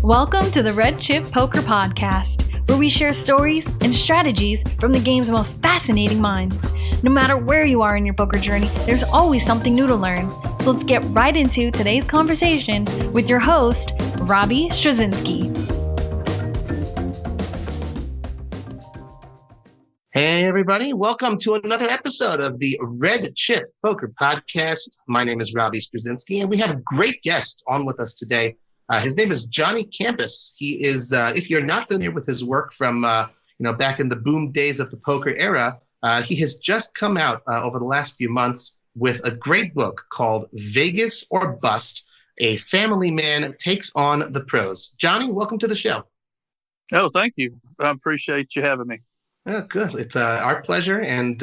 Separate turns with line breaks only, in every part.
Welcome to the Red Chip Poker Podcast, where we share stories and strategies from the game's most fascinating minds. No matter where you are in your poker journey, there's always something new to learn. So let's get right into today's conversation with your host, Robbie Straczynski.
Hey everybody, welcome to another episode of the Red Chip Poker Podcast. My name is Robbie Straczynski, and we have a great guest on with us today. His name is Johnny Kampis. He is, if you're not familiar with his work from, back in the boom days of the poker era, he has just come out over the last few months with a great book called Vegas or Bust, A Family Man Takes on the Pros. Johnny, welcome to the show.
Oh, thank you. I appreciate you having me.
Oh, good. It's our pleasure and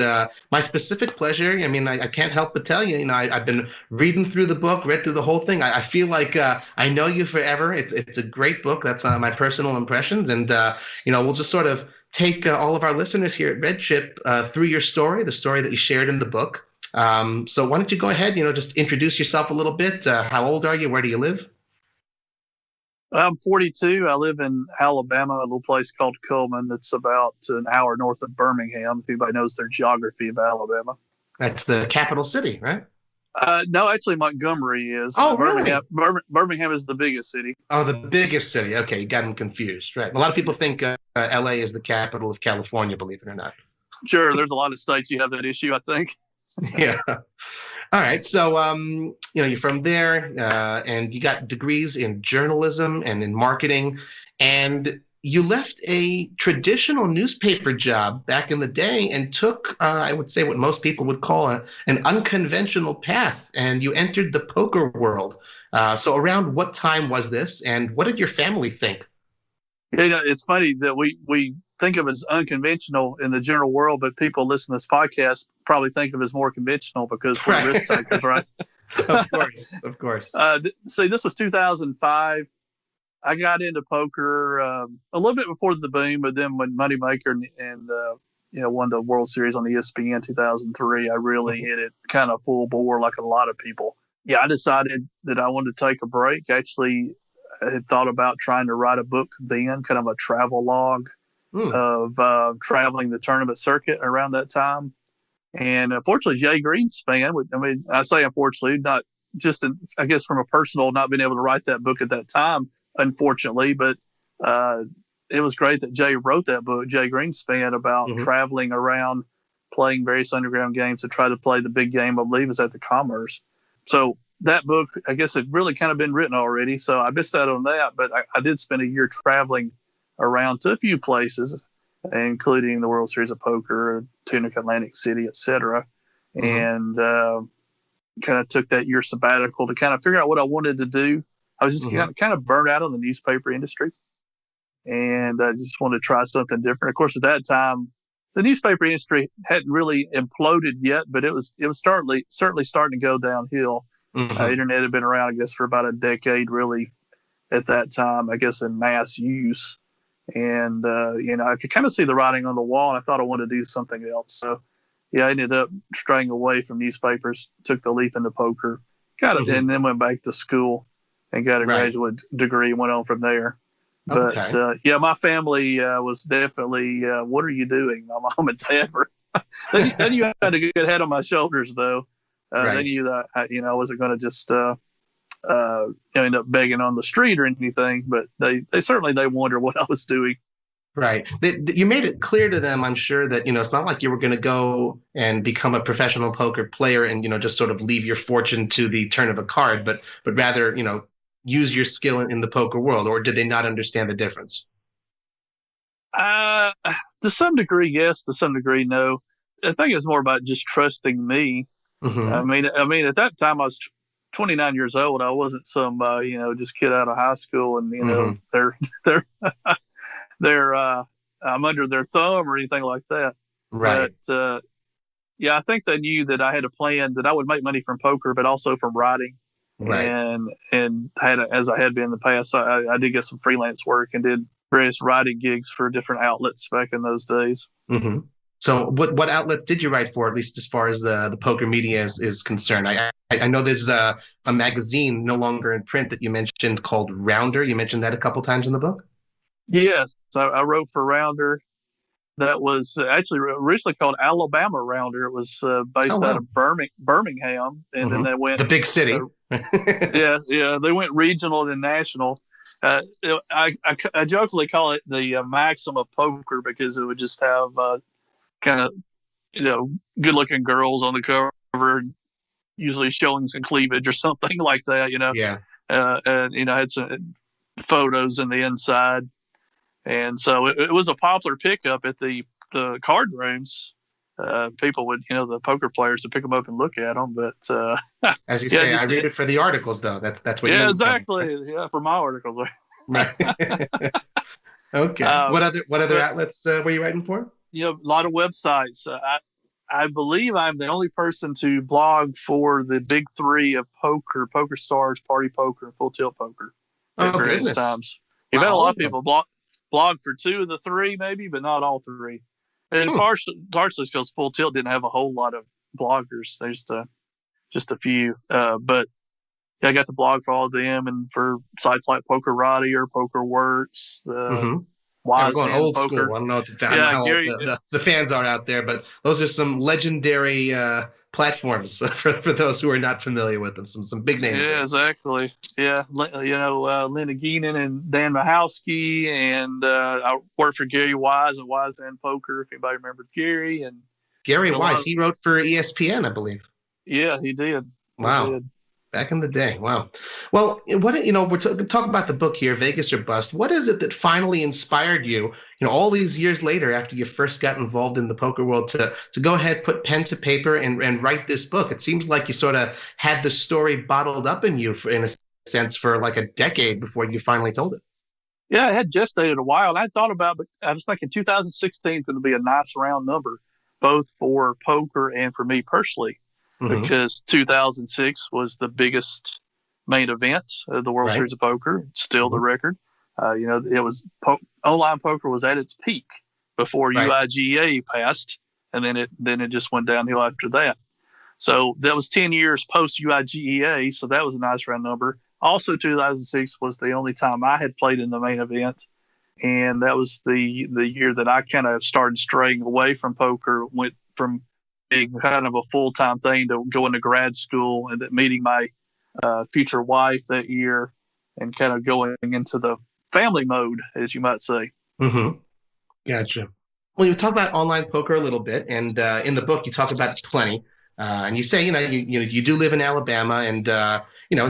my specific pleasure. I mean, I can't help but tell you, I've been reading through the book, read through the whole thing. I feel like I know you forever. It's a great book. That's my personal impressions. And, we'll just sort of take all of our listeners here at Red Chip through your story, the story that you shared in the book. So why don't you go ahead, just introduce yourself a little bit. How old are you? Where do you live?
I'm 42. I live in Alabama, a little place called Cullman that's about an hour north of Birmingham, if anybody knows their geography of Alabama.
That's the capital city, right?
No, actually Montgomery is.
Oh, really?
Birmingham is the biggest city.
Oh, the biggest city. Okay, you got them confused. Right. A lot of people think L.A. is the capital of California, believe it or not.
Sure, there's a lot of states you have that issue, I think.
Yeah. All right. So, you're from there and you got degrees in journalism and in marketing, and you left a traditional newspaper job back in the day and took, I would say, what most people would call an unconventional path, and you entered the poker world. So around what time was this, and what did your family think?
It's funny that we think of it as unconventional in the general world, but people listening to this podcast probably think of it as more conventional because we're risk takers, right?
Of course.
See, this was 2005. I got into poker a little bit before the boom, but then when Moneymaker and won the World Series on ESPN 2003, I really hit it kind of full bore like a lot of people. Yeah, I decided that I wanted to take a break. Actually, I had thought about trying to write a book then, kind of a travel log of traveling the tournament circuit around that time. And unfortunately, Jay Greenspan, I say unfortunately, not just, I guess from a personal, not being able to write that book at that time, unfortunately, but it was great that Jay wrote that book, Jay Greenspan, about traveling around, playing various underground games to try to play the big game, I believe is at the Commerce. So that book, I guess, had really kind of been written already. So I missed out on that, but I did spend a year traveling around to a few places, including the World Series of Poker, Tunica, Atlantic City, etc. And kind of took that year sabbatical to kind of figure out what I wanted to do. I was just kind of burnt out on the newspaper industry, and I just wanted to try something different. Of course, at that time, the newspaper industry hadn't really imploded yet, but it was certainly starting to go downhill. Internet had been around, I guess, for about a decade, really, at that time, I guess, in mass use. And, I could kind of see the writing on the wall, and I thought I wanted to do something else. So, I ended up straying away from newspapers, took the leap into poker, and then went back to school and got a graduate degree and went on from there. But, my family was definitely, what are you doing? My mom and dad were. They knew I had a good head on my shoulders, though. They knew that, I wasn't going to just end up begging on the street or anything, but they wondered what I was doing.
Right. You made it clear to them, I'm sure, that, it's not like you were going to go and become a professional poker player and, just sort of leave your fortune to the turn of a card, but rather, use your skill in the poker world. Or did they not understand the difference?
To some degree, yes. To some degree, no. I think it's more about just trusting me. I mean, at that time I was 29 years old. I wasn't some, just kid out of high school, and they're I'm under their thumb or anything like that.
Right.
But I think they knew that I had a plan that I would make money from poker, but also from writing.
Right.
And as I had been in the past, I did get some freelance work and did various writing gigs for different outlets back in those days.
So what outlets did you write for, at least as far as the poker media is concerned? I know there's a magazine no longer in print that you mentioned called Rounder. You mentioned that a couple times in the book.
Yes, I wrote for Rounder. That was actually originally called Alabama Rounder. It was
Oh
based out
wow.
of Birmingham, and then
Hmm.
they went.
The big city.
Yeah, they went regional and national. I jokingly call it the Maxim of poker because it would just have kind of good looking girls on the cover, usually showing some cleavage or something like that.
Yeah.
And had some photos in the inside, and so it was a popular pickup at the card rooms. People would, the poker players would pick them up and look at them. But
As you
yeah,
say, I read it for the articles, though. That's what.
yeah,
You
exactly. Yeah, for my articles.
Right. Okay. What other outlets were you writing for?
A lot of websites. I believe I'm the only person to blog for the big three of poker: Poker Stars, Party Poker, and Full Tilt Poker at
Oh
various
goodness.
times. You've
Wow,
had a
all
lot
of
of
them.
people blog for two of the three, maybe, but not all three. And
Hmm.
partially because Full Tilt didn't have a whole lot of bloggers. There's just a few. But yeah, I got to blog for all of them and for sites like Pokerati or PokerWorks,
Hmm. Yeah, we're
Wise
going
Hand
old
Poker.
school. I don't know, I don't know
Yeah,
how old
Gary.
the fans are out there, but those are some legendary platforms for those who are not familiar with them. Some big names
Yeah,
there.
exactly. Yeah, Linda Geenan and Dan Mahowski, and I worked for Gary Wise at Wise and Poker. If anybody remembers Gary, and
Gary
a lot
Wise,
of
he wrote for ESPN, I believe.
yeah, he did. He
Wow.
did.
Back in the day. Wow. Well, we're talking about the book here, Vegas or Bust. What is it that finally inspired you, all these years later after you first got involved in the poker world to go ahead, put pen to paper and write this book? It seems like you sort of had the story bottled up in you in a sense for like a decade before you finally told it.
Yeah, I had gestated a while. I thought about, but I was thinking 2016 is going to be a nice round number, both for poker and for me personally,
Hmm.
because 2006 was the biggest main event of the World
Right.
Series of Poker. It's still the
Hmm.
record. It was online poker was at its peak before
Right.
UIGA passed, and then it just went downhill after that. So that was 10 years post UIGEA. So that was a nice round number. Also, 2006 was the only time I had played in the main event, and that was the year that I kind of started straying away from poker. Went from being kind of a full time thing to going to grad school and then meeting my future wife that year, and kind of going into the family mode, as you might say.
Hmm. Gotcha. Well, you talk about online poker a little bit, and in the book you talk about it plenty. And you say, you do live in Alabama, and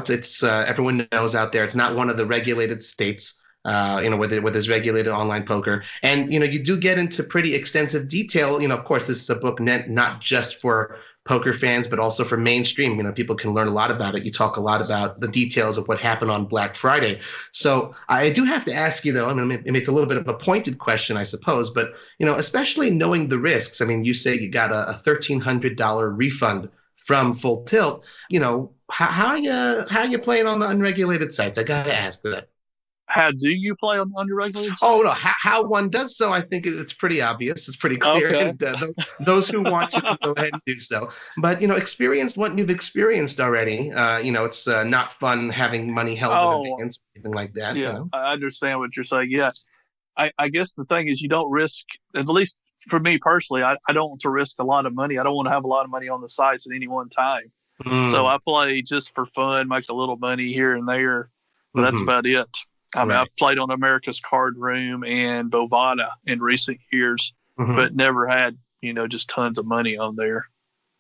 it's everyone knows out there it's not one of the regulated states, where there's regulated online poker, and you do get into pretty extensive detail. Of course, this is a book meant not just for poker fans, but also for mainstream. People can learn a lot about it. You talk a lot about the details of what happened on Black Friday. So I do have to ask you, though, it's a little bit of a pointed question, I suppose, but especially knowing the risks. I mean, you say you got a $1,300 refund from Full Tilt. How are you playing on the unregulated sites? I got to ask that.
How do you play on unregulated?
Oh no, how one does so, I think it's pretty obvious. It's pretty clear,
Okay.
and those who want to can go ahead and do so. But experience what you've experienced already. It's not fun having money held in advance, or anything like that.
Yeah, I understand what you're saying. Yeah, I guess the thing is you don't risk, at least for me personally, I don't want to risk a lot of money. I don't want to have a lot of money on the sites at any one time. So I play just for fun, make a little money here and there, but that's about it. I mean,
Right.
I've played on America's Card Room and Bovada in recent years, but never had, just tons of money on there.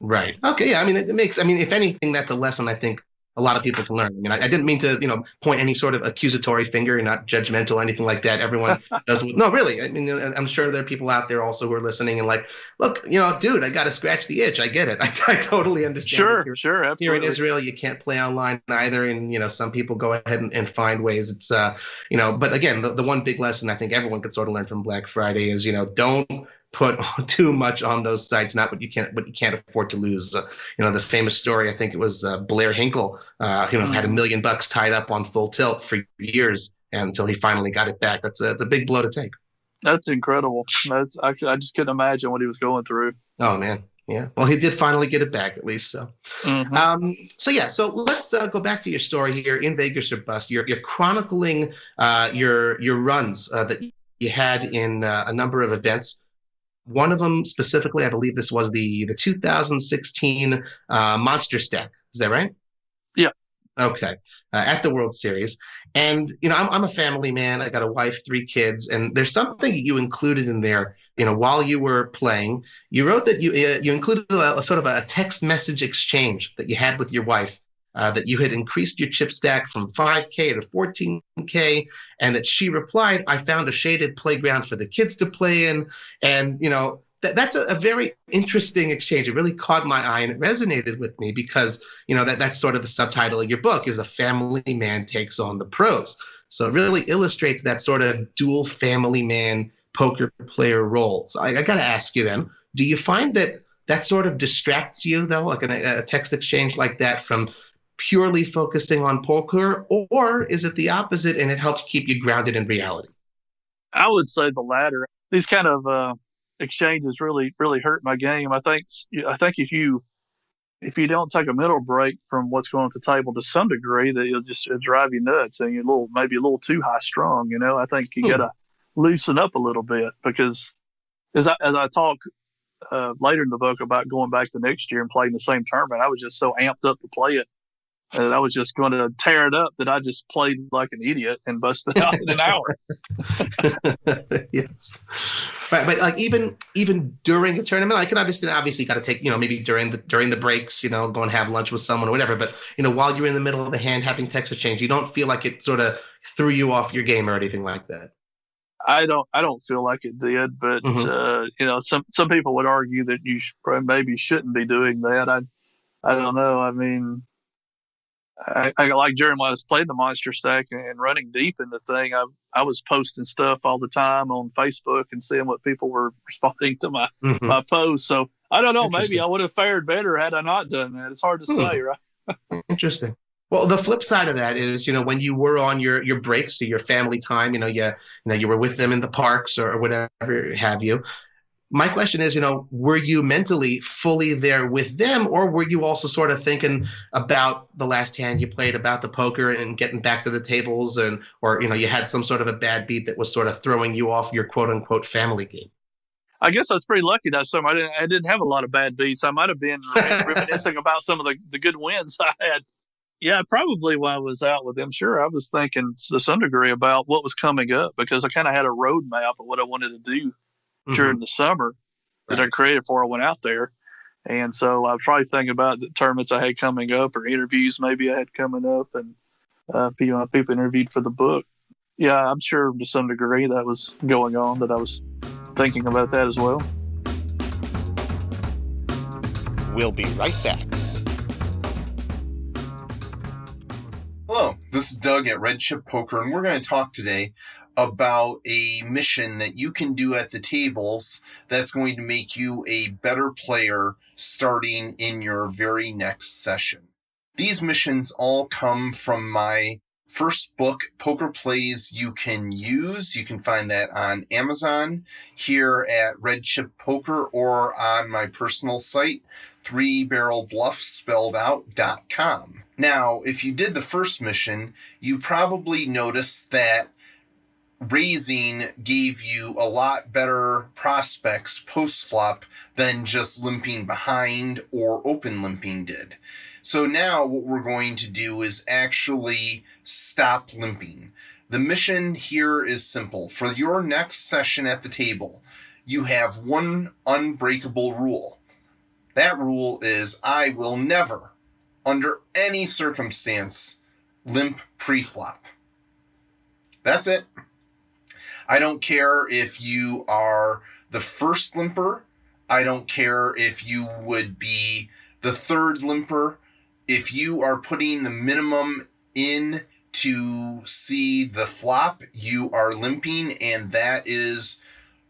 Right. Okay. Yeah. I mean, if anything, that's a lesson I think a lot of people can learn. I mean, I didn't mean to, point any sort of accusatory finger, not judgmental or anything like that. Everyone does. No, really. I mean, I'm sure there are people out there also who are listening and like, look, dude, I got to scratch the itch. I get it. I totally understand.
Sure. Absolutely.
Here in Israel, you can't play online either. And, some people go ahead and find ways. It's, but again, the one big lesson I think everyone could sort of learn from Black Friday is, don't put too much on those sites, not what you can't afford to lose. The famous story, I think it was Blair Hinkle, had $1 million tied up on Full Tilt for years until he finally got it back. It's a big blow to take.
That's incredible. I just couldn't imagine what he was going through.
Oh man, yeah. Well, he did finally get it back at least. So, so let's go back to your story here in Vegas or Bust. You're chronicling your runs that you had in a number of events. One of them specifically, I believe this was the 2016 Monster Stack. Is that right?
Yeah.
Okay. At the World Series. And, I'm a family man. I got a wife, 3 kids, and there's something you included in there, while you were playing. You wrote that you included a sort of a text message exchange that you had with your wife, that you had increased your chip stack from 5K to 14K, and that she replied, "I found a shaded playground for the kids to play in." And, that's a very interesting exchange. It really caught my eye and it resonated with me because, that's sort of the subtitle of your book is A Family Man Takes on the Pros. So it really illustrates that sort of dual family man poker player role. So I got to ask you then, do you find that sort of distracts you though, like a text exchange like that from purely focusing on poker, or is it the opposite and it helps keep you grounded in reality?
I would say the latter. These kind of exchanges really hurt my game. I think if you don't take a mental break from what's going on at the table to some degree, that it'll drive you nuts and you're maybe a little too high strung. I think you got to loosen up a little bit because as I talk later in the book about going back the next year and playing the same tournament, I was just so amped up to play it. And I was just going to tear it up that I just played like an idiot and busted out in an hour.
Yes. Right, but like even during a tournament, I can obviously got to take, maybe during the breaks, go and have lunch with someone or whatever. But while you're in the middle of the hand having text exchange, you don't feel like it sort of threw you off your game or anything like that.
I don't feel like it did, but some people would argue that you maybe shouldn't be doing that. I don't know. I mean, I like during when I was playing the Monster Stack and running deep in the thing, I was posting stuff all the time on Facebook and seeing what people were responding to my posts. So I don't know, maybe I would have fared better had I not done that. It's hard to say, right?
Interesting. Well, the flip side of that is, when you were on your breaks or your family time, you were with them in the parks or whatever have you. My question is, were you mentally fully there with them, or were you also sort of thinking about the last hand you played, about the poker and getting back to the tables, or you had some sort of a bad beat that was sort of throwing you off your quote unquote family game?
I guess I was pretty lucky that summer. I didn't have a lot of bad beats. I might have been reminiscing about some of the good wins I had. Yeah, probably while I was out with them, sure, I was thinking to some degree about what was coming up because I kind of had a roadmap of what I wanted to do during the summer that I created before I went out there. And so I was probably thinking about the tournaments I had coming up or interviews maybe I had coming up and people interviewed for the book. Yeah, I'm sure to some degree that was going on, that I was thinking about that as well.
We'll be right back.
Hello, this is Doug at Red Chip Poker, and we're going to talk today about a mission that you can do at the tables that's going to make you a better player starting in your very next session. These missions all come from my first book, Poker Plays You Can Use. You can find that on Amazon, here at Red Chip Poker, or on my personal site, 3barrelbluffspelledout.com. Now, if you did the first mission, you probably noticed that raising gave you a lot better prospects post-flop than just limping behind or open limping did. So now what we're going to do is actually stop limping. The mission here is simple. For your next session at the table, you have one unbreakable rule. That rule is I will never, under any circumstance, limp pre-flop. That's it. I don't care if you are the first limper. I don't care if you would be the third limper. If you are putting the minimum in to see the flop, you are limping, and that is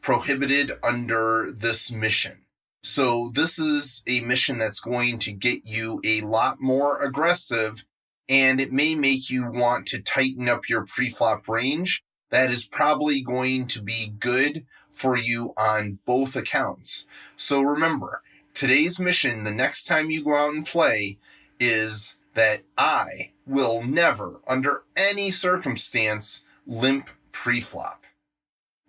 prohibited under this mission. So this is a mission that's going to get you a lot more aggressive, and it may make you want to tighten up your pre-flop range. that is probably going to be good for you on both accounts. So remember, today's mission, the next time you go out and play, is that I will never, under any circumstance, limp pre-flop.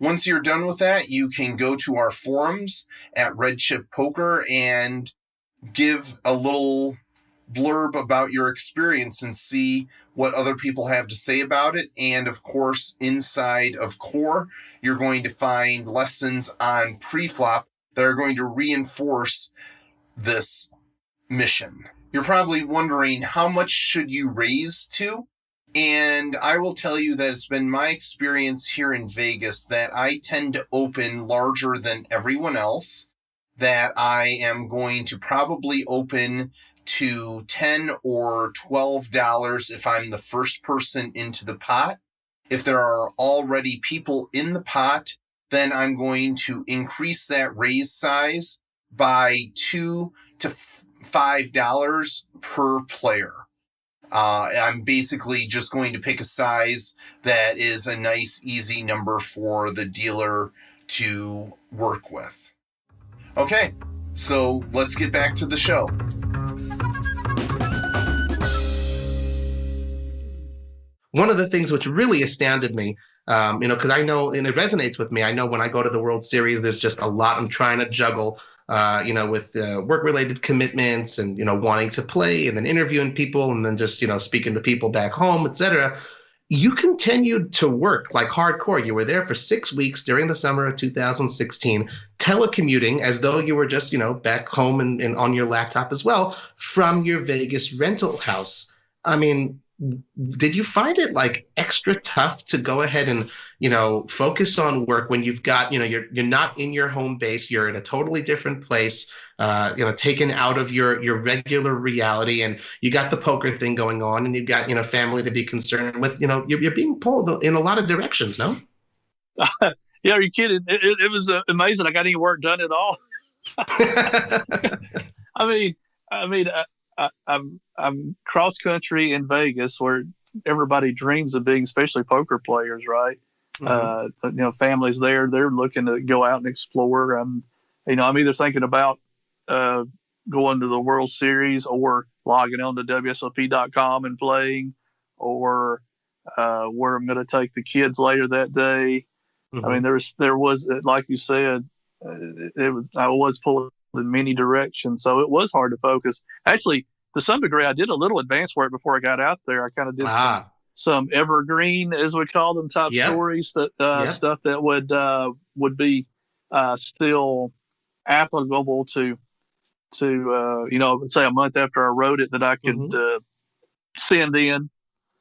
Once you're done with that, you can go to our forums at Red Chip Poker and give a little blurb about your experience and see what other people have to say about it. And of course, inside of Core, you're going to find lessons on pre-flop that are going to reinforce this mission. You're probably wondering, how much should you raise to? And I will tell you that it's been my experience here in Vegas that I tend to open larger than everyone else, that I am going to probably open to $10 or $12 if I'm the first person into the pot. If there are already people in the pot, then I'm going to increase that raise size by $2 to $5 per player. I'm basically just going to pick a size that is a nice, easy number for the dealer to work with. Okay, so let's get back to the show.
One of the things which really astounded me, because I know, and it resonates with me, I know when I go to the World Series, there's just a lot I'm trying to juggle, with work-related commitments and, wanting to play and then interviewing people and then just, speaking to people back home, etc. You continued to work like hardcore. You were there for 6 weeks during the summer of 2016, telecommuting as though you were just, back home and on your laptop as well from your Vegas rental house. I mean, did you find it like extra tough to go ahead and, focus on work when you've got, you're not in your home base, you're in a totally different place, taken out of your regular reality, and you got the poker thing going on, and you've got, family to be concerned with, you're being pulled in a lot of directions, no?
Yeah, are you kidding? It was amazing. I got any work done at all. I'm cross country in Vegas, where everybody dreams of being, especially poker players, right? Mm-hmm. Families there, they're looking to go out and explore. I'm either thinking about going to the World Series or logging on to WSOP.com and playing, or where I'm going to take the kids later that day. Mm-hmm. I mean, there was, like you said, I was pulling in many directions, so it was hard to focus. Actually, to some degree, I did a little advanced work before I got out there. I kind of did some evergreen, as we call them, type stories, that stuff that would be still applicable to say a month after I wrote it, that I could send in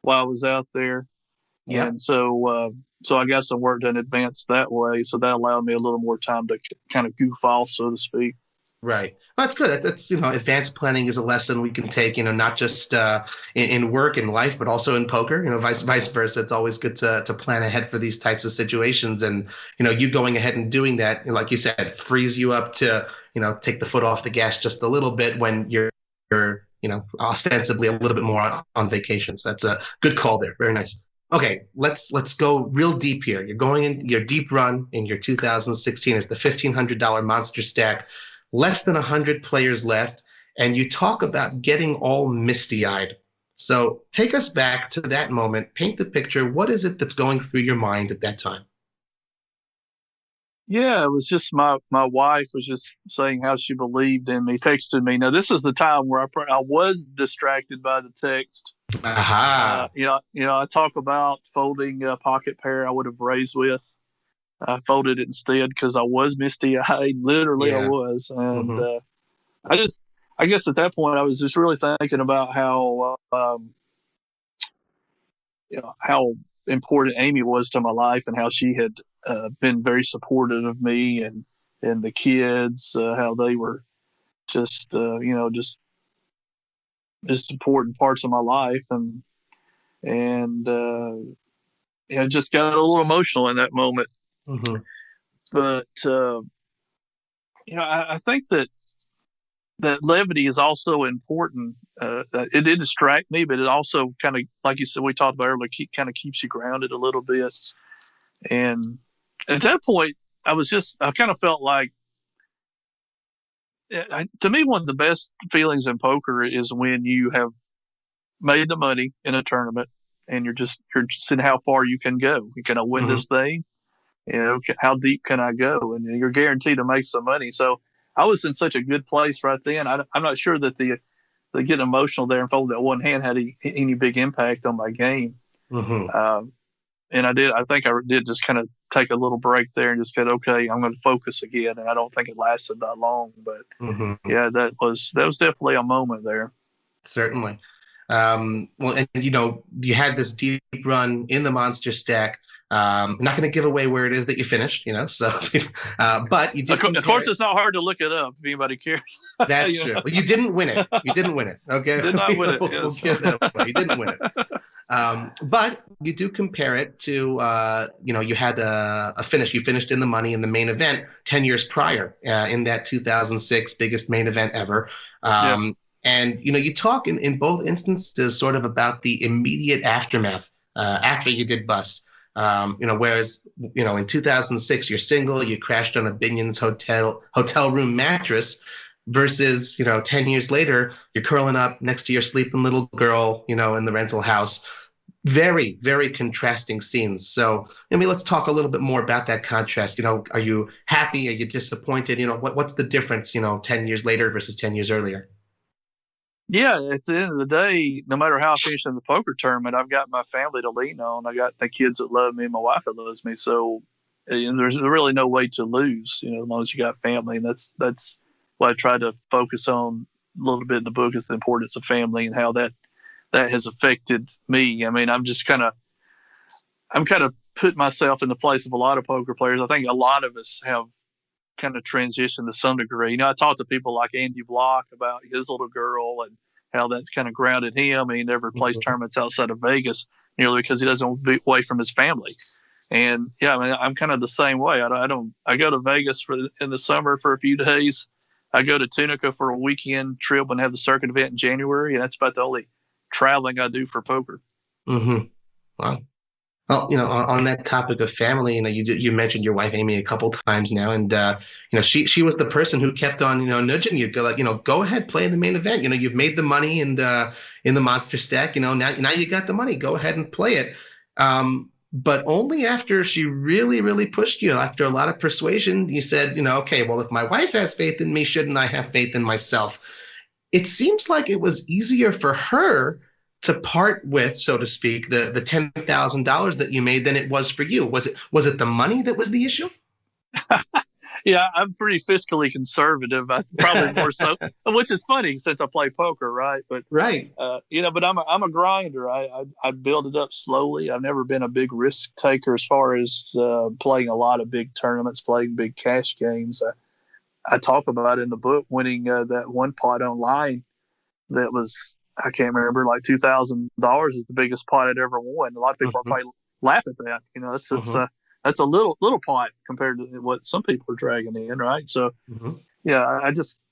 while I was out there. Yeah. And so I got some work done advanced that way. So that allowed me a little more time to kind of goof off, so to speak.
Right. Well, that's good. That's advanced planning is a lesson we can take, not just in work and life, but also in poker, vice versa. It's always good to plan ahead for these types of situations. And, you going ahead and doing that, like you said, frees you up to, take the foot off the gas just a little bit when you're ostensibly a little bit more on vacation. So that's a good call there. Very nice. Okay, let's go real deep here. You're going in your deep run in your 2016. It's the $1,500 monster stack. Less than 100 players left, and you talk about getting all misty-eyed. So take us back to that moment. Paint the picture. What is it that's going through your mind at that time?
Yeah, it was just my wife was just saying how she believed in me, texted me. Now, this is the time where I was distracted by the text.
Aha.
I talk about folding a pocket pair I would have raised with. I folded it instead because I was misty-eyed. Literally, I was. And I guess at that point, I was just really thinking about how important Amy was to my life, and how she had been very supportive of me and the kids, how they were just important parts of my life. And just got a little emotional in that moment. Mm-hmm. But I think that levity is also important. It did distract me, but it also kind of, like you said, we talked about earlier, kind of keeps you grounded a little bit. And at that point, I kind of felt like, to me, one of the best feelings in poker is when you have made the money in a tournament and you're just seeing how far you can go. Can I win this thing? How deep can I go? And you're guaranteed to make some money. So I was in such a good place right then. I'm not sure that the getting emotional there and folding that one hand had any big impact on my game. And I think I did just kind of take a little break there and just said, okay, I'm going to focus again. And I don't think it lasted that long, but yeah, that was definitely a moment there.
Certainly. Well, and you had this deep run in the monster stack. I'm not going to give away where it is that you finished, so, but you did.
Of course, it's not hard to look it up if anybody cares.
That's true. Well, you didn't win it. Okay.
Did not win it. Yes.
You didn't win it. But you do compare it to, you had a finish. You finished in the money in the main event 10 years prior in that 2006 biggest main event ever. And, you talk in both instances sort of about the immediate aftermath after you did bust. Whereas, in 2006, you're single, you crashed on a Binion's hotel room mattress versus, 10 years later, you're curling up next to your sleeping little girl, in the rental house. Very, very contrasting scenes. So, let's talk a little bit more about that contrast. Are you happy? Are you disappointed? What's the difference, 10 years later versus 10 years earlier?
Yeah, at the end of the day, no matter how I finish in the poker tournament, I've got my family to lean on. I got the kids that love me and my wife that loves me. So there's really no way to lose, as long as you got family. And that's what I try to focus on a little bit in the book, is the importance of family and how that has affected me. I'm kind of put myself in the place of a lot of poker players. I think a lot of us have kind of transition to some degree. I talked to people like Andy Block about his little girl and how that's kind of grounded him. He never plays tournaments outside of Vegas nearly because he doesn't want to be away from his family. And yeah, I'm kind of the same way. I go to Vegas in the summer for a few days. I go to Tunica for a weekend trip and have the circuit event in January. And that's about the only traveling I do for poker.
Wow. Well, on that topic of family, you mentioned your wife Amy a couple times now, and she was the person who kept on nudging you, go ahead, play in the main event. You've made the money and in the monster stack. Now you got the money, go ahead and play it. But only after she really, really pushed you, after a lot of persuasion, you said, okay, well, if my wife has faith in me, shouldn't I have faith in myself? It seems like it was easier for her to part with, so to speak, the $10,000 that you made than it was for you. Was it the money that was the issue?
Yeah, I'm pretty fiscally conservative. Probably more so, which is funny since I play poker, right? But
right,
but I'm a grinder. I build it up slowly. I've never been a big risk taker as far as playing a lot of big tournaments, playing big cash games. I talk about in the book winning that one pot online that was, I can't remember, like $2,000 is the biggest pot I'd ever won. A lot of people probably laugh at that. That's a little pot compared to what some people are dragging in, right? So, yeah,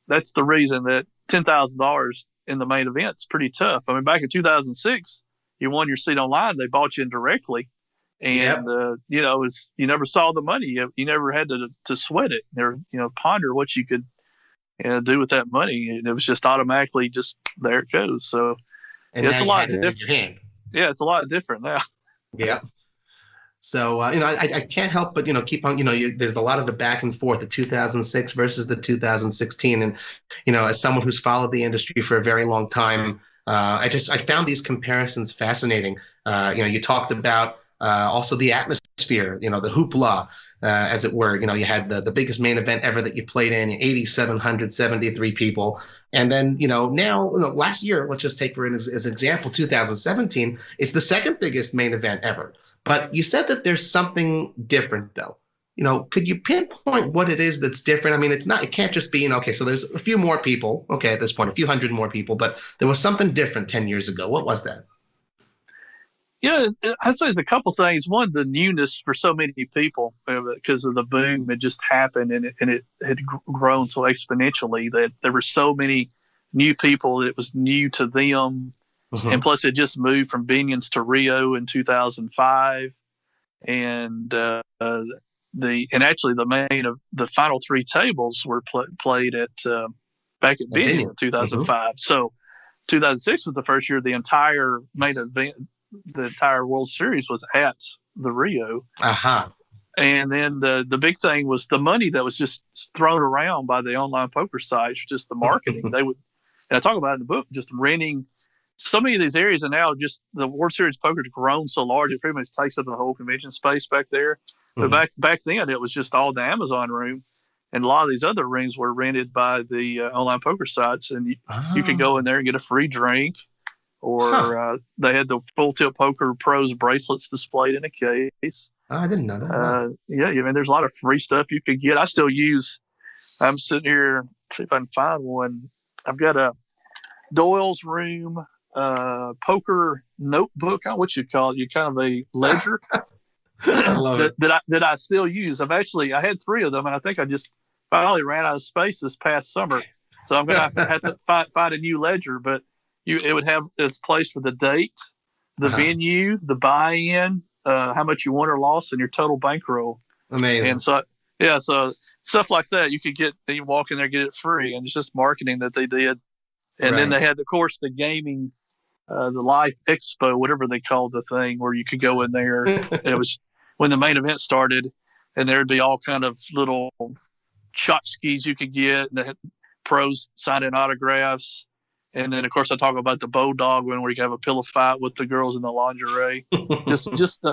that's the reason that $10,000 in the main event is pretty tough. Back in 2006, you won your seat online. They bought you in directly, and you never saw the money. You never had to sweat it. Or ponder what you could do with that money. It was just automatically just there it goes. So it's a lot different. Yeah, it's a lot different now.
Yeah. So I can't help but keep on there's a lot of the back and forth, the 2006 versus the 2016, and as someone who's followed the industry for a very long time, I found these comparisons fascinating. You talked about also the atmosphere, the hoopla. As it were, you had the biggest main event ever that you played in, 8,773 people. And then, now, last year, let's just take for as an example, 2017, it's the second biggest main event ever. But you said that there's something different, though. Could you pinpoint what it is that's different? It can't just be, okay, so there's a few more people, okay, at this point, a few hundred more people, but there was something different 10 years ago. What was that?
Yeah, I'd say there's a couple things. One, the newness for so many people because of the boom had just happened, and it had grown so exponentially that there were so many new people that it was new to them. And plus, it just moved from Binion's to Rio in 2005. and actually the final three tables were played at back at Vineyard in 2005. So 2006 was the first year the entire main event, the entire World Series was at the Rio. And then the big thing was the money that was just thrown around by the online poker sites, just the marketing. They would, and I talk about it in the book, just renting so many of these areas. And now just the World Series poker has grown so large, it pretty much takes up the whole convention space back there. But back then, it was just all the Amazon room. And a lot of these other rooms were rented by the online poker sites. And you could go in there and get a free drink. Or they had the Full Tilt Poker Pros bracelets displayed in a case.
Oh, I didn't know that.
Yeah, I mean, there's a lot of free stuff you could get. I still use. I'm sitting here, see if I can find one. I've got a Doyle's Room poker notebook. What you call it? You kind of a ledger that I still use. I had three of them, and I think I just finally ran out of space this past summer. So I'm gonna have to find a new ledger, but. It would have its place for the date, the venue, the buy-in, how much you won or lost, and your total bankroll.
Amazing.
And so stuff like that you could get. You walk in there, get it free, and it's just marketing that they did. And then they had, of course, the gaming, the Life Expo, whatever they called the thing, where you could go in there. It was when the main event started, and there'd be all kind of little tchotchkes you could get, and they had pros signing autographs. And then, of course, I talk about the Bodog one where you can have a pillow fight with the girls in the lingerie. just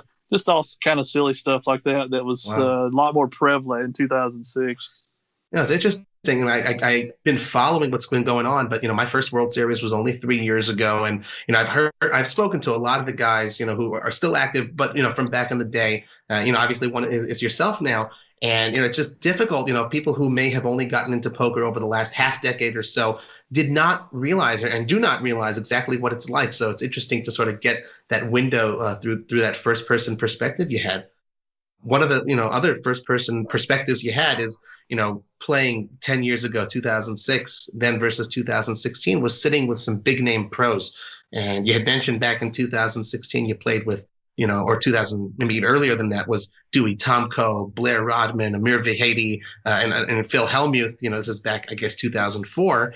all kind of silly stuff like that. That was a lot more prevalent in 2006.
Yeah, it's interesting. I've been following what's been going on, but my first World Series was only 3 years ago, and I've spoken to a lot of the guys who are still active, but from back in the day. Obviously one is yourself now. And it's just difficult. People who may have only gotten into poker over the last half decade or so did not realize and do not realize exactly what it's like. So it's interesting to sort of get that window through that first person perspective you had. One of the other first person perspectives you had is playing 10 years ago, 2006, then versus 2016, was sitting with some big name pros. And you had mentioned back in 2016 you played with or 2000, maybe even earlier than that, was Dewey Tomko, Blair Rodman, Amir Vahedi, and Phil Hellmuth. This is back, I guess, 2004.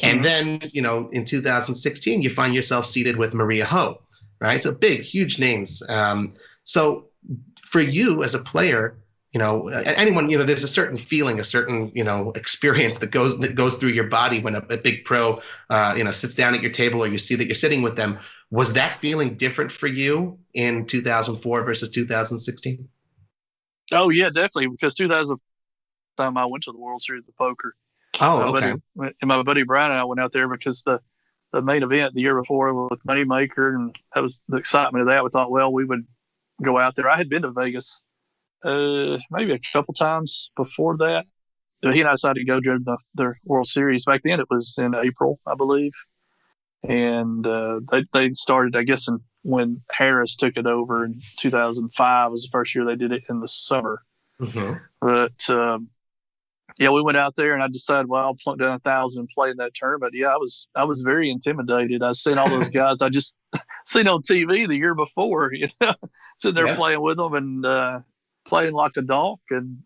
And then, in 2016, you find yourself seated with Maria Ho, right? So big, huge names. So for you as a player, anyone, there's a certain feeling, a certain, experience that goes through your body when a big pro, sits down at your table or you see that you're sitting with them. Was that feeling different for you in 2004 versus 2016?
Oh, yeah, definitely. Because 2000 time I went to the World Series of Poker.
Oh, okay.
And my buddy Brian and I went out there because the main event the year before with Moneymaker, and that was the excitement of that. We thought, well, we would go out there. I had been to Vegas maybe a couple times before that. He and I decided to go during the World Series. Back then it was in April, I believe. And they started, I guess, when Harris took it over in 2005 was the first year they did it in the summer. Mm-hmm. But yeah, we went out there and I decided, well, I'll plunk down 1,000 and play in that tournament. Yeah, I was very intimidated. I seen all those guys I just seen on TV the year before, sitting there playing with them and playing like a donk and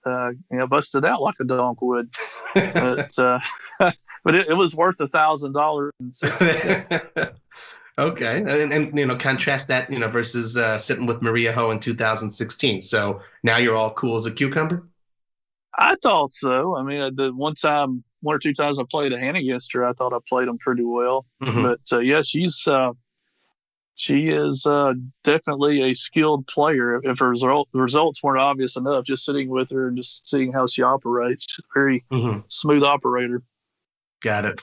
busted out like a donk would. But it was worth $1,000.
Okay, and contrast that versus sitting with Maria Ho in 2016. So now you're all cool as a cucumber.
I thought so. I mean, the one or two times I played a hand against her, I thought I played them pretty well. Mm-hmm. But yeah, she is definitely a skilled player. If her results weren't obvious enough, just sitting with her and just seeing how she operates, she's a very smooth operator.
Got it.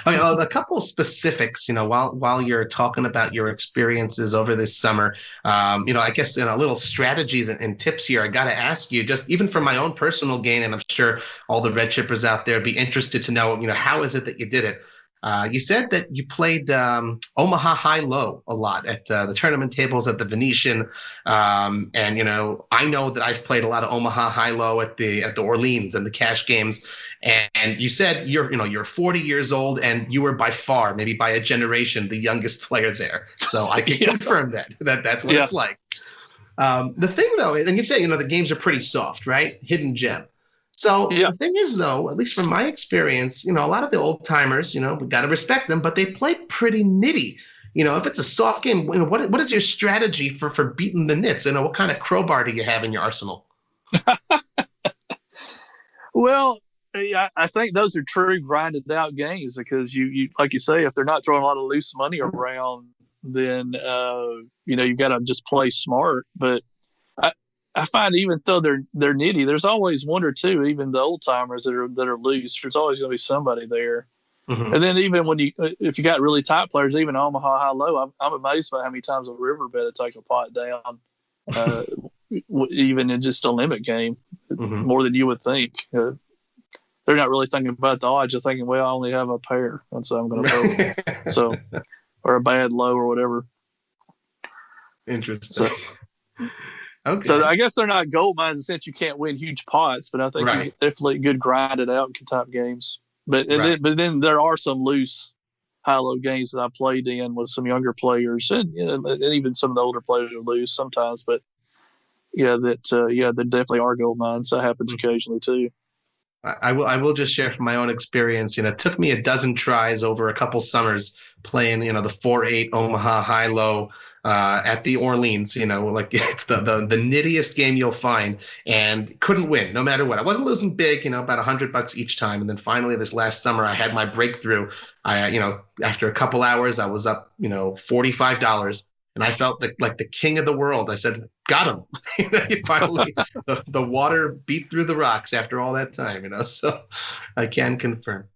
Okay, a couple of specifics, while you're talking about your experiences over this summer, I guess little strategies and tips here. I got to ask you, just even for my own personal gain, and I'm sure all the red chippers out there be interested to know, how is it that you did it? You said that you played Omaha high-low a lot at the tournament tables at the Venetian, and I know that I've played a lot of Omaha high-low at the Orleans and the cash games. And you said you're 40 years old and you were by far, maybe by a generation, the youngest player there. So I can confirm that's what it's like. The thing though, is, and you say, the games are pretty soft, right? Hidden gem. So
Yeah.
the thing is, though, at least from my experience, a lot of the old timers, we got to respect them, but they play pretty nitty. If it's a soft game, what is your strategy for beating the nits? What kind of crowbar do you have in your arsenal?
Well, I think those are true grinded out games because you like you say, if they're not throwing a lot of loose money around, then you got to just play smart. But I find even though they're nitty, there's always one or two, even the old timers that are loose. There's always going to be somebody there. Mm-hmm. And then even if you got really tight players, even Omaha High Low, I'm amazed by how many times a riverbed will take a pot down, even in just a limit game, mm-hmm. more than you would think. They're not really thinking about the odds. They're thinking, well, I only have a pair, and so I'm going to vote. So, or a bad low or whatever.
Interesting. Okay.
So I guess they're not gold mines in the sense you can't win huge pots, but I think you definitely good grinded out type games. But then there are some loose high-low games that I played in with some younger players, and even some of the older players are loose sometimes. But there definitely are gold mines. That happens occasionally too.
I will just share from my own experience. It took me a dozen tries over a couple summers playing, the 4-8 Omaha high-low at the Orleans. Like it's the nittiest game you'll find, and couldn't win no matter what. I wasn't losing big, about $100 each time, and then finally this last summer I had my breakthrough. After a couple hours I was up, $45. And I felt like the king of the world. I said, got him. Finally, the water beat through the rocks after all that time, so I can confirm.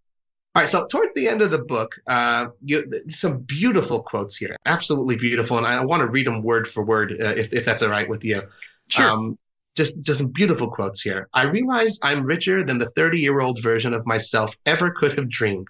All right, so towards the end of the book, some beautiful quotes here, absolutely beautiful. And I want to read them word for word, if that's all right with you.
Sure.
Just some beautiful quotes here. I realize I'm richer than the 30-year-old version of myself ever could have dreamed.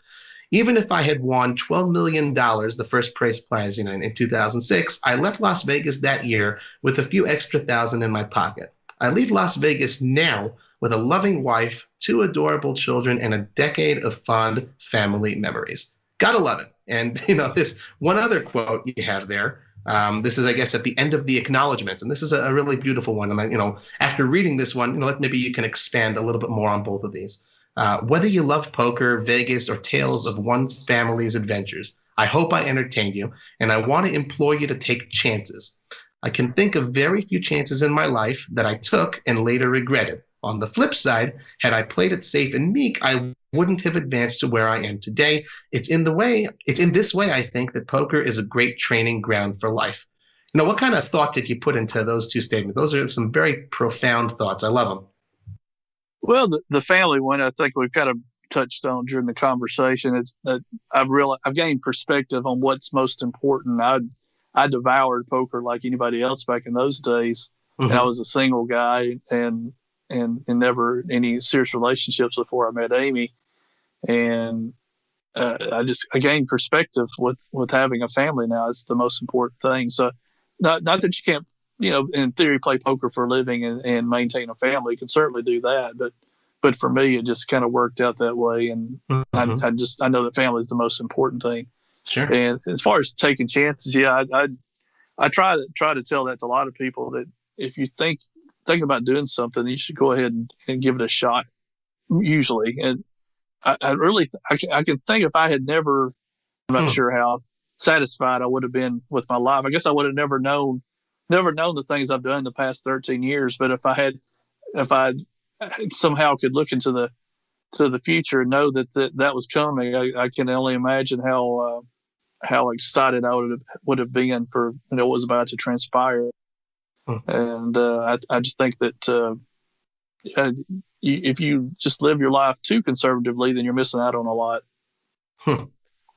Even if I had won $12 million, the first prize, in 2006, I left Las Vegas that year with a few extra thousand in my pocket. I leave Las Vegas now with a loving wife, 2 adorable children, and a decade of fond family memories. Gotta love it. And, this one other quote you have there, this is, I guess, at the end of the acknowledgments. And this is a really beautiful one. And, after reading this one, maybe you can expand a little bit more on both of these. Whether you love poker, Vegas, or tales of one family's adventures, I hope I entertain you, and I want to implore you to take chances. I can think of very few chances in my life that I took and later regretted. On the flip side, had I played it safe and meek, I wouldn't have advanced to where I am today. It's in this way, I think, that poker is a great training ground for life. What kind of thought did you put into those two statements? Those are some very profound thoughts. I love them.
Well, the family one, I think we've kind of touched on during the conversation. It's I've gained perspective on what's most important. I devoured poker like anybody else back in those days, and I was a single guy and never any serious relationships before I met Amy, and I gained perspective with having a family now. It's the most important thing. So, not that you can't, in theory, play poker for a living and maintain a family. You can certainly do that. But for me, it just kind of worked out that way. And I know that family is the most important thing.
Sure.
And as far as taking chances, I try to tell that to a lot of people that if you think about doing something, you should go ahead and give it a shot, usually. And I can think if I had never, I'm not sure how satisfied I would have been with my life. I guess I would have never known the things I've done the past 13 years. But if I somehow could look into the future and know that was coming, I can only imagine how excited I would have been for what was about to transpire. And I just think that if you just live your life too conservatively, then you're missing out on a lot.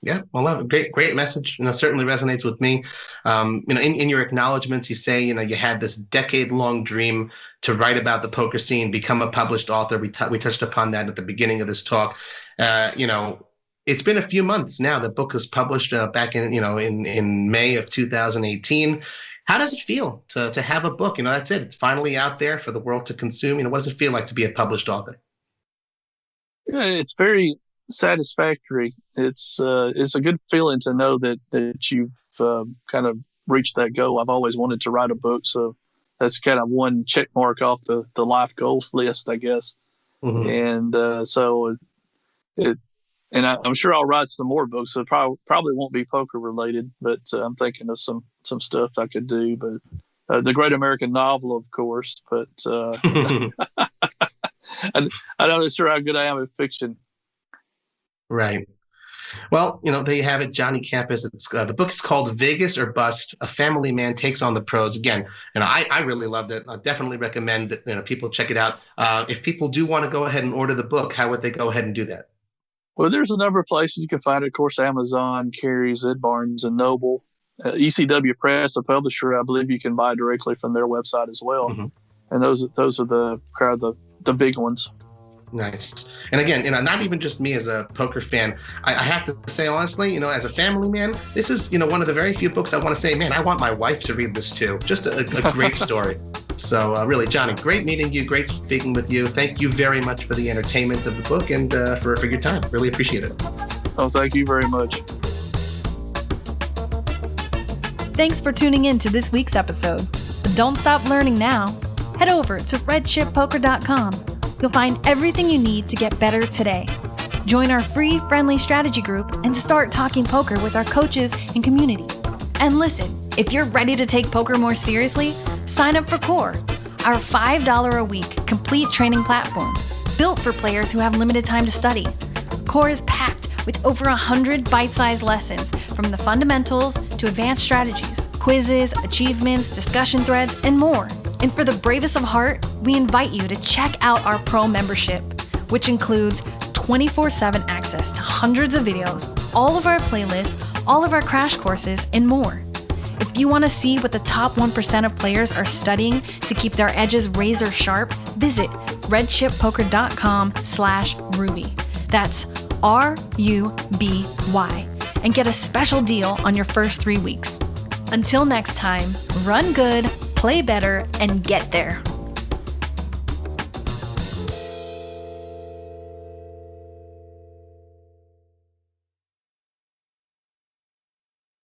Yeah, well, great message. Certainly resonates with me. In your acknowledgments, you say, you had this decade-long dream to write about the poker scene, become a published author. We touched upon that at the beginning of this talk. It's been a few months now. The book was published back in May of 2018. How does it feel to have a book? That's it. It's finally out there for the world to consume. What does it feel like to be a published author?
Yeah, it's very satisfactory. It's a good feeling to know that you've kind of reached that goal. I've always wanted to write a book, so that's kind of one check mark off the life goals list, I guess.
Mm-hmm.
And so I'm sure I'll write some more books. So probably won't be poker related, but I'm thinking of some stuff I could do. But the Great American Novel, of course. But I'm not sure how good I am at fiction.
Right. Well, there you have it, Johnny Kampis. It's the book is called Vegas or Bust: A Family Man Takes on the Pros. Again, I really loved it. I definitely recommend that people check it out. If people do want to go ahead and order the book, how would they go ahead and do that?
Well, there's a number of places you can find it. Of course, Amazon carries it, Barnes and Noble, ECW Press, a publisher. I believe you can buy directly from their website as well.
Mm-hmm.
And those are the big ones.
Nice. And again, not even just me as a poker fan. I have to say honestly, as a family man, this is one of the very few books I want to say, man, I want my wife to read this too. Just a great story. So really, Johnny, great meeting you, great speaking with you. Thank you very much for the entertainment of the book and for your time. Really appreciate it.
Oh, thank you very much.
Thanks for tuning in to this week's episode. But don't stop learning now. Head over to redchippoker.com. You'll find everything you need to get better today. Join our free, friendly strategy group and start talking poker with our coaches and community. And listen, if you're ready to take poker more seriously, sign up for Core, our $5 a week complete training platform built for players who have limited time to study. Core is packed with over 100 bite-sized lessons from the fundamentals to advanced strategies, quizzes, achievements, discussion threads, and more. And for the bravest of heart, we invite you to check out our Pro membership, which includes 24/7 access to hundreds of videos, all of our playlists, all of our crash courses, and more. If you want to see what the top 1% of players are studying to keep their edges razor sharp, visit redchippoker.com/Ruby. That's RUBY. And get a special deal on your first 3 weeks. Until next time, run good, play better, and get there.